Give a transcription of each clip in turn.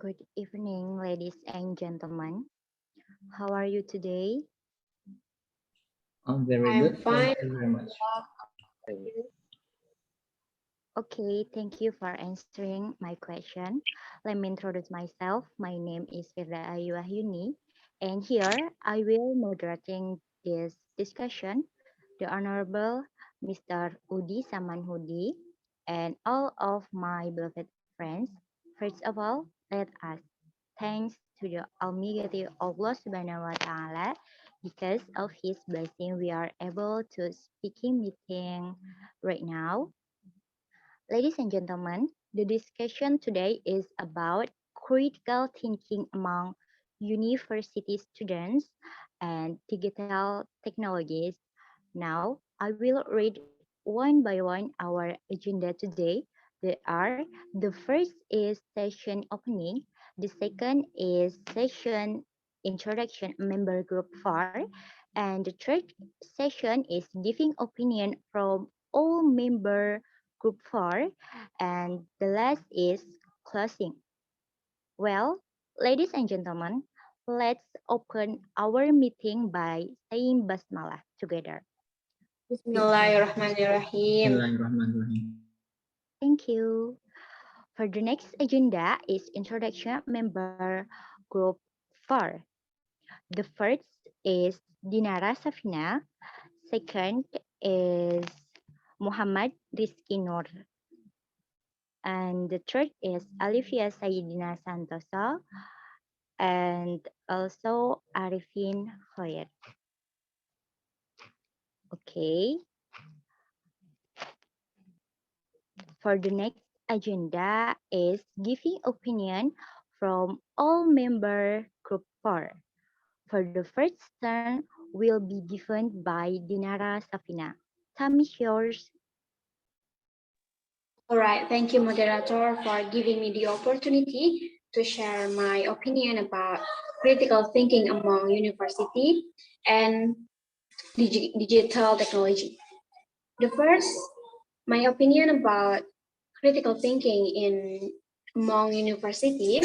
Good evening, ladies and gentlemen. How are you today? I'm very I'm good. Thank fine. you very much. Okay, thank you for answering my question. Let me introduce myself. My name is Firda Ayuahyuni, and here I will moderating this discussion. The Honorable Mr. Udi Samanhudi and all of my beloved friends. First of all, let us thanks to the Almighty Allah Subhanahu wa Taala. Because of His blessing, we are able to speaking meeting right now. Ladies and gentlemen, the discussion today is about critical thinking among university students and digital technologies. Now, I will read one by one our agenda today. There are the first is session opening, the second is session introduction member group 4, and the third session is giving opinion from all member group 4, and the last is closing. Well, ladies and gentlemen, let's open our meeting by saying basmalah together. Bismillahirrahmanirrahim. Bismillahirrahmanirrahim. Thank you. For the next agenda is introduction member group 4. The first is Dinara Safina. Second is Muhammad Rizky Nur. And the third is Alifia Sayidina Santoso. And also Arifin Khoyer. Okay. For the next agenda is giving opinion from all member group 4. For the first turn will be given by Dinara Safina. Time is yours. All right, thank you, moderator, for giving me the opportunity to share my opinion about critical thinking among university and digital technology. The first, my opinion about critical thinking in among university.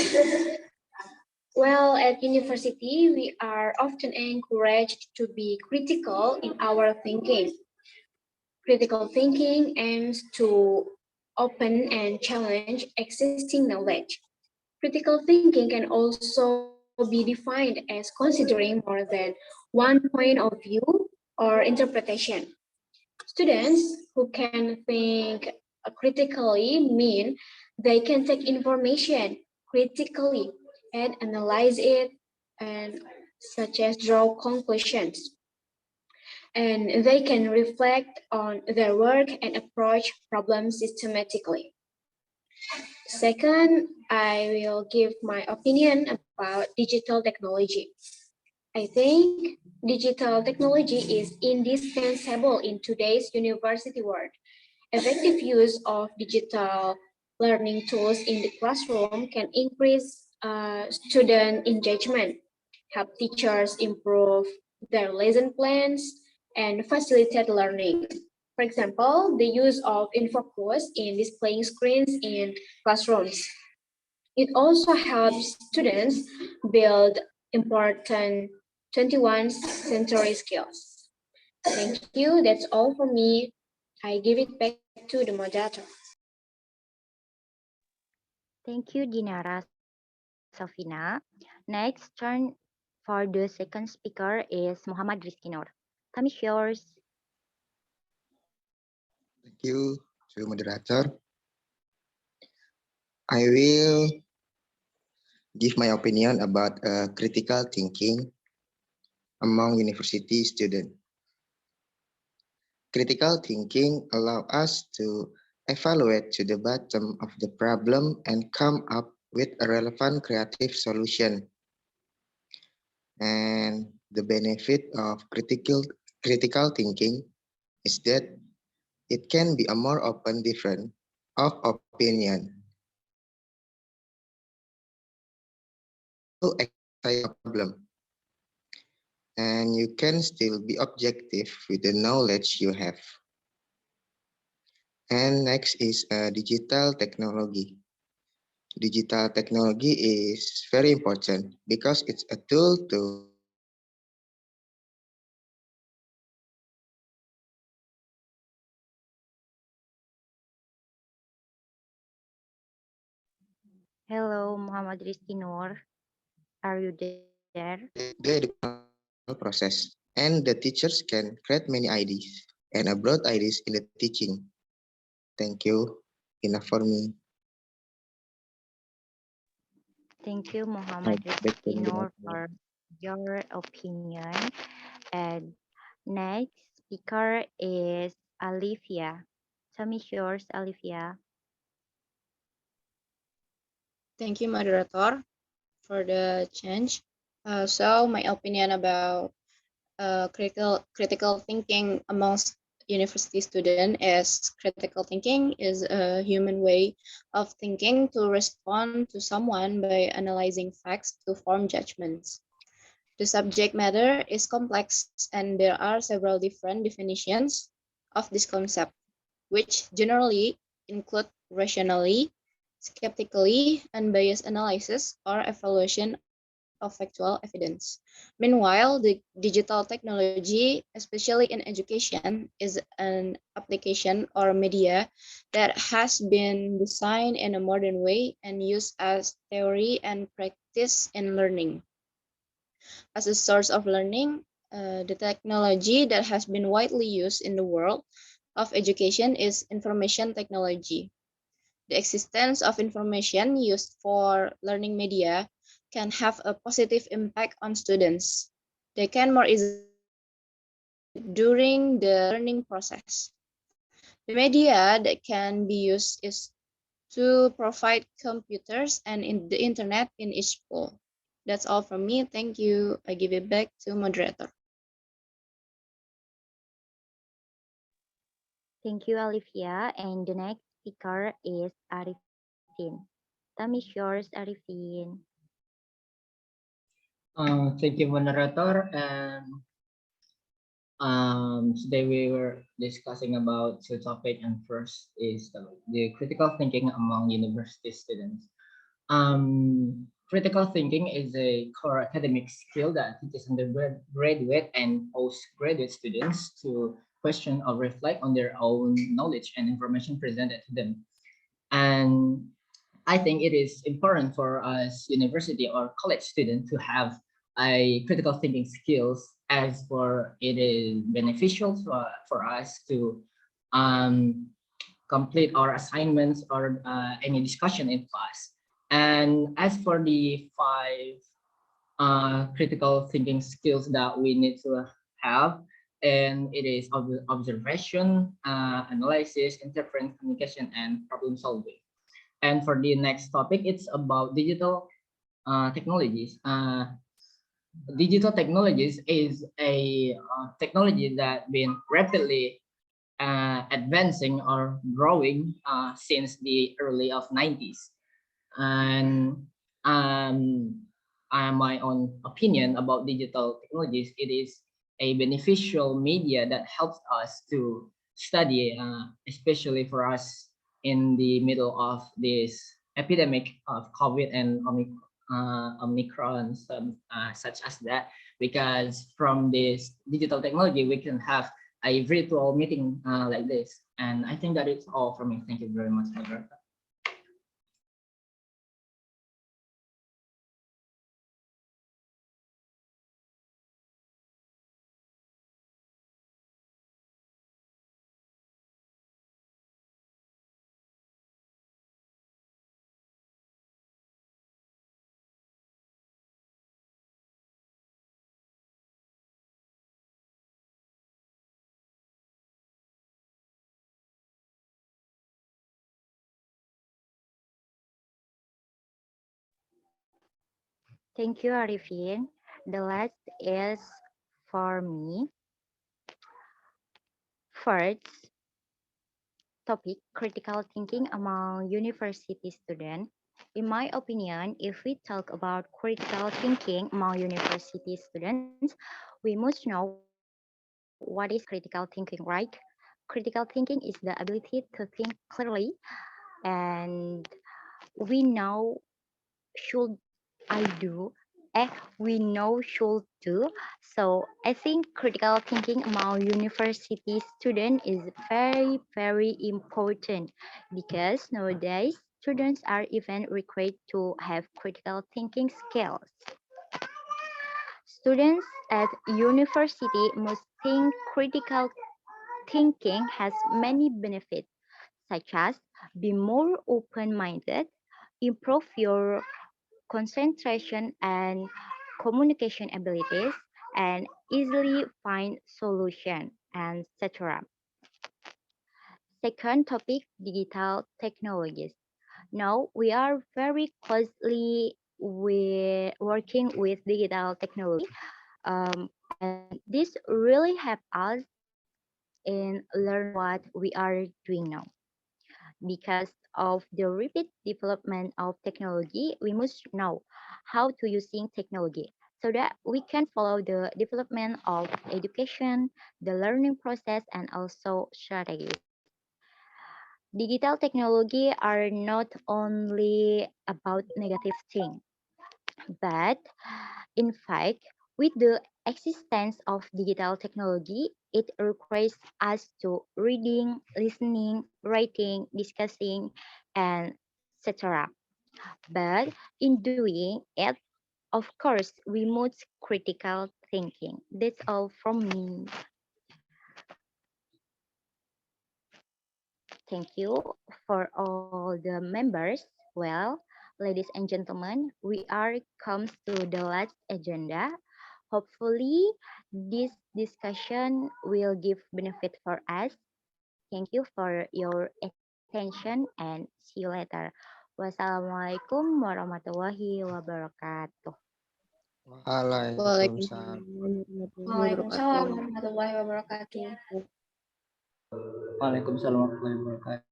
Well, at university, we are often encouraged to be critical in our thinking. Critical thinking aims to open and challenge existing knowledge. Critical thinking can also be defined as considering more than one point of view or interpretation. Students who can think critically mean they can take information critically and analyze it and such as draw conclusions, and they can reflect on their work and approach problems systematically. Second, I will give my opinion about digital technology. I think digital technology is indispensable in today's university world. Effective use of digital learning tools in the classroom can increase student engagement, help teachers improve their lesson plans, and facilitate learning. For example, the use of InfoCourse in displaying screens in classrooms. It also helps students build important 21st century skills. Thank you. That's all for me. I give it back to the moderator. Thank you, Dinara Safina. Next turn for the second speaker is Muhammad Rizky Nur. Time is yours. Thank you to moderator. I will give my opinion about critical thinking among university students. Critical thinking allows us to evaluate to the bottom of the problem and come up with a relevant creative solution. And the benefit of critical thinking is that it can be a more open difference of opinion. A problem, and you can still be objective with the knowledge you have. And next is digital technology. Digital technology is very important because it's a tool to help students learn faster and efficiently. Hello, Muhammad Rizky Noor. Are you there? The educational process, and the teachers can create many ideas and broad ideas in the teaching. Thank you. Enough for me. Thank you, Muhammad Back to Rizky Noor, moderator. for your opinion. And next speaker is Alifia. Tell me yours, Alifia. Thank you, moderator, for the change. So my opinion about critical thinking amongst university students is critical thinking is a human way of thinking to respond to someone by analyzing facts to form judgments. The subject matter is complex and there are several different definitions of this concept, which generally include rationally, skeptically, unbiased analysis, or evaluation of factual evidence. Meanwhile, the digital technology, especially in education, is an application or media that has been designed in a modern way and used as theory and practice in learning. As a source of learning, the technology that has been widely used in the world of education is information technology. The existence of information used for learning media can have a positive impact on students. They can more easily benefit during the learning process. The media that can be used is to provide computers and in the internet in each school. That's all from me. Thank you. I give it back to moderator. Thank you, Alifia. And the next speaker is Arifin. Tell me yours, Arifin. Thank you, moderator. And today we were discussing about two topics, and first is the critical thinking among university students. Critical thinking is a core academic skill that teaches undergraduate and postgraduate students to question or reflect on their own knowledge and information presented to them. And I think it is important for us university or college student to have a critical thinking skills as for it is beneficial for us to um, complete our assignments or any discussion in class. And as for the five critical thinking skills that we need to have, and it is observation, analysis, interference, communication, and problem solving. And for the next topic, it's about digital technologies. Digital technologies is a technology that been rapidly advancing or growing since the early of 90s. And um, my own opinion about digital technologies, it is a beneficial media that helps us to study, especially for us in the middle of this epidemic of COVID and Omicron, such as that, because from this digital technology, we can have a virtual meeting like this. And I think that is all from me. Thank you very much, moderator. Thank you, Arifin. The last is for me. First topic, critical thinking among university students. In my opinion, if we talk about critical thinking among university students, we must know what is critical thinking, right? Critical thinking is the ability to think clearly and we know should I do? Eh, we know should do. So I think critical thinking among university students is very, very important because nowadays students are even required to have critical thinking skills. Students at university must think critical thinking has many benefits such as be more open-minded, improve your concentration and communication abilities, and easily find solution, and etc. Second topic, digital technologies. Now we are very closely working with digital technology, and this really help us in learn what we are doing now. Because of the rapid development of technology, we must know how to using technology so that we can follow the development of education, the learning process, and also strategies. Digital technology are not only about negative things, but in fact, with the existence of digital technology, it requires us to reading, listening, writing, discussing, and etc. But in doing it, of course, we must critical thinking. That's all from me. Thank you for all the members. Well, ladies and gentlemen, we are comes to the last agenda. Hopefully, this discussion will give benefit for us. Thank you for your attention and see you later. Wassalamualaikum warahmatullahi wabarakatuh. Waalaikumsalam. Waalaikumsalam warahmatullahi Waalaikumsalam wabarakatuh. warahmatullahi wabarakatuh. Waalaikumsalam warahmatullahi wabarakatuh.